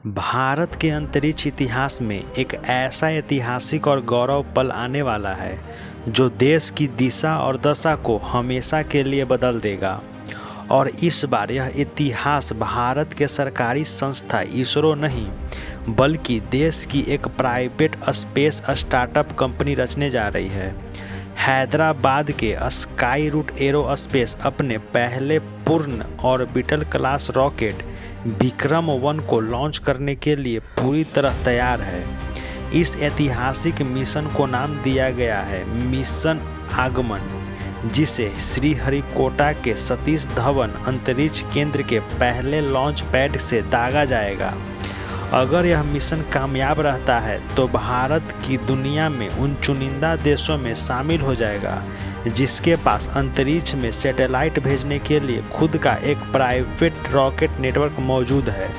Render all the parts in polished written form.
भारत के अंतरिक्ष इतिहास में एक ऐसा ऐतिहासिक और गौरव पल आने वाला है जो देश की दिशा और दशा को हमेशा के लिए बदल देगा। और इस बार यह इतिहास भारत के सरकारी संस्था इसरो नहीं बल्कि देश की एक प्राइवेट स्पेस स्टार्टअप कंपनी रचने जा रही है। हैदराबाद के स्काई रूट एरोस्पेस अपने पहले पूर्ण ऑर्बिटल क्लास रॉकेट विक्रम-1 को लॉन्च करने के लिए पूरी तरह तैयार है। इस ऐतिहासिक मिशन को नाम दिया गया है मिशन आगमन, जिसे श्रीहरिकोटा के सतीश धवन अंतरिक्ष केंद्र के पहले लॉन्च पैड से दागा जाएगा। अगर यह मिशन कामयाब रहता है तो भारत की दुनिया में उन चुनिंदा देशों में शामिल हो जाएगा जिसके पास अंतरिक्ष में सैटेलाइट भेजने के लिए खुद का एक प्राइवेट रॉकेट नेटवर्क मौजूद है।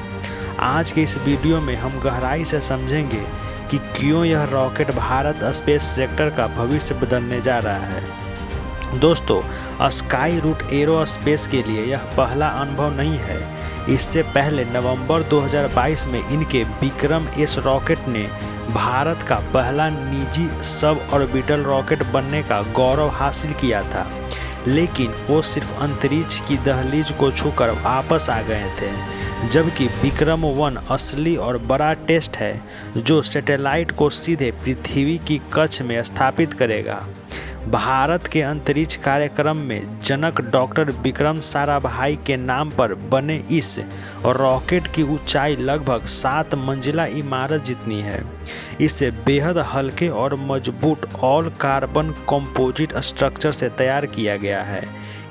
आज के इस वीडियो में हम गहराई से समझेंगे कि क्यों यह रॉकेट भारत स्पेस सेक्टर का भविष्य बदलने जा रहा है। दोस्तों, स्काई रूट एरोस्पेस के लिए यह पहला अनुभव नहीं है। इससे पहले नवंबर 2022 में इनके विक्रम-S रॉकेट ने भारत का पहला निजी सब ऑर्बिटल रॉकेट बनने का गौरव हासिल किया था, लेकिन वो सिर्फ अंतरिक्ष की दहलीज को छूकर वापस आ गए थे। जबकि विक्रम-1 असली और बड़ा टेस्ट है जो सैटेलाइट को सीधे पृथ्वी की कक्ष में स्थापित करेगा। भारत के अंतरिक्ष कार्यक्रम में जनक डॉक्टर विक्रम साराभाई के नाम पर बने इस रॉकेट की ऊंचाई लगभग 7 मंजिला इमारत जितनी है। इसे बेहद हल्के और मजबूत ऑल कार्बन कंपोजिट स्ट्रक्चर से तैयार किया गया है।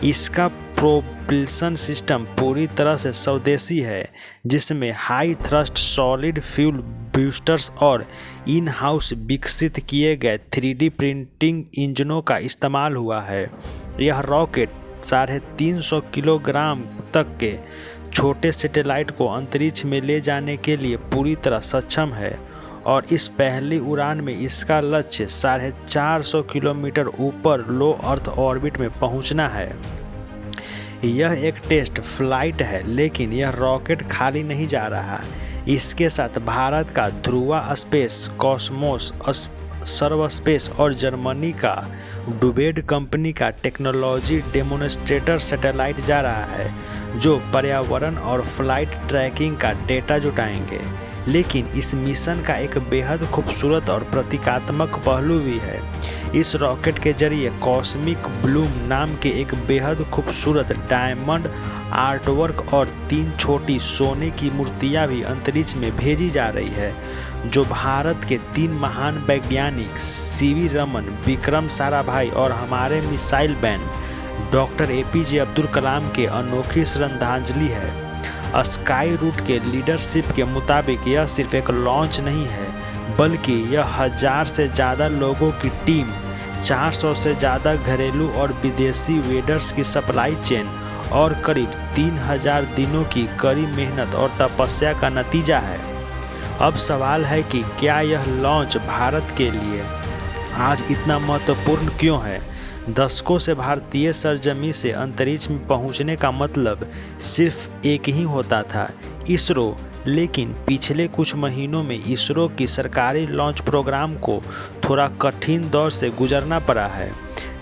इसका प्रोपल्शन सिस्टम पूरी तरह से स्वदेशी है, जिसमें high thrust solid fuel boosters और इन हाउस विकसित किए गए 3D प्रिंटिंग इंजनों का इस्तेमाल हुआ है। यह रॉकेट 350 किलोग्राम तक के छोटे सैटेलाइट को अंतरिक्ष में ले जाने के लिए पूरी तरह सक्षम है और इस पहली उड़ान में इसका लक्ष्य 450 किलोमीटर ऊपर लो अर्थ ऑर्बिट में पहुंचना है। यह एक टेस्ट फ्लाइट है, लेकिन यह रॉकेट खाली नहीं जा रहा। इसके साथ भारत का ध्रुवा स्पेस, कॉस्मोस सर्वस्पेस और जर्मनी का डुबेड कंपनी का टेक्नोलॉजी डेमोन्स्ट्रेटर सैटेलाइट जा रहा है, जो पर्यावरण और फ्लाइट ट्रैकिंग का डेटा जुटाएंगे। लेकिन इस मिशन का एक बेहद खूबसूरत और प्रतीकात्मक पहलू भी है। इस रॉकेट के जरिए कॉस्मिक ब्लूम नाम के एक बेहद खूबसूरत डायमंड आर्टवर्क और 3 छोटी सोने की मूर्तियां भी अंतरिक्ष में भेजी जा रही है, जो भारत के 3 महान वैज्ञानिक सीवी रमन, विक्रम साराभाई और हमारे missile man doctor APJ Abdul Kalam के अनोखी श्रद्धांजलि है। स्काई रूट के लीडरशिप के मुताबिक यह सिर्फ एक लॉन्च नहीं है, बल्कि यह 1000 से ज़्यादा लोगों की टीम, 400 से ज़्यादा घरेलू और विदेशी वेडर्स की सप्लाई चेन और करीब 3000 दिनों की कड़ी मेहनत और तपस्या का नतीजा है। अब सवाल है कि क्या यह लॉन्च भारत के लिए आज इतना महत्वपूर्ण क्यों है। दशकों से भारतीय सरजमी से अंतरिक्ष में पहुंचने का मतलब सिर्फ एक ही होता था, इसरो। लेकिन पिछले कुछ महीनों में इसरो की सरकारी लॉन्च प्रोग्राम को थोड़ा कठिन दौर से गुजरना पड़ा है,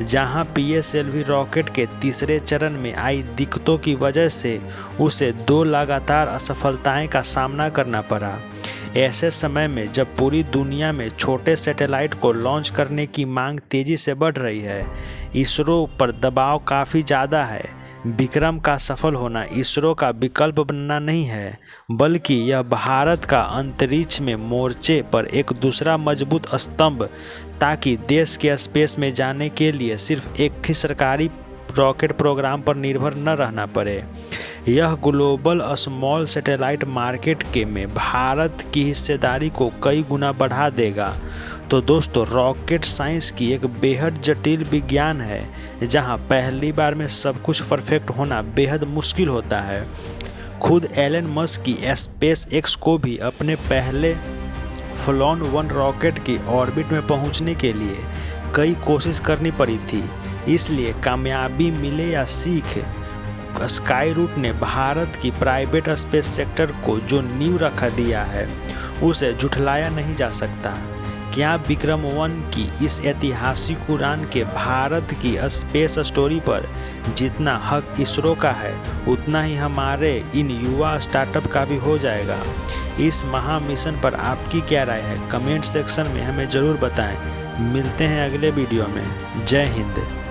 जहां PSLV रॉकेट के तीसरे चरण में आई दिक्कतों की वजह से उसे 2 लगातार असफलताएं का सामना करना पड़ा। ऐसे समय में जब पूरी दुनिया में छोटे सैटेलाइट को लॉन्च करने की मांग तेजी से बढ़ रही है, इसरो पर दबाव काफ़ी ज़्यादा है। विक्रम का सफल होना इसरो का विकल्प बनना नहीं है, बल्कि यह भारत का अंतरिक्ष में मोर्चे पर एक दूसरा मजबूत स्तंभ, ताकि देश के स्पेस में जाने के लिए सिर्फ एक ही सरकारी रॉकेट प्रोग्राम पर निर्भर न रहना पड़े। यह ग्लोबल स्मॉल सैटेलाइट मार्केट के में भारत की हिस्सेदारी को कई गुना बढ़ा देगा। तो दोस्तों, रॉकेट साइंस की एक बेहद जटिल विज्ञान है, जहां पहली बार में सब कुछ परफेक्ट होना बेहद मुश्किल होता है। खुद एलन मस्क की SpaceX को भी अपने पहले फॉलन-1 रॉकेट की ऑर्बिट में पहुंचने के लिए कई कोशिश करनी पड़ी थी। इसलिए कामयाबी मिले या सीख, स्काई रूट ने भारत की प्राइवेट स्पेस सेक्टर को जो नींव रख दिया है उसे झुठलाया नहीं जा सकता। क्या विक्रम-1 की इस ऐतिहासिक उड़ान के भारत की स्पेस स्टोरी पर जितना हक इसरो का है उतना ही हमारे इन युवा स्टार्टअप का भी हो जाएगा। इस महा मिशन पर आपकी क्या राय है? कमेंट सेक्शन में हमें ज़रूर बताएं। मिलते हैं अगले वीडियो में। जय हिंद।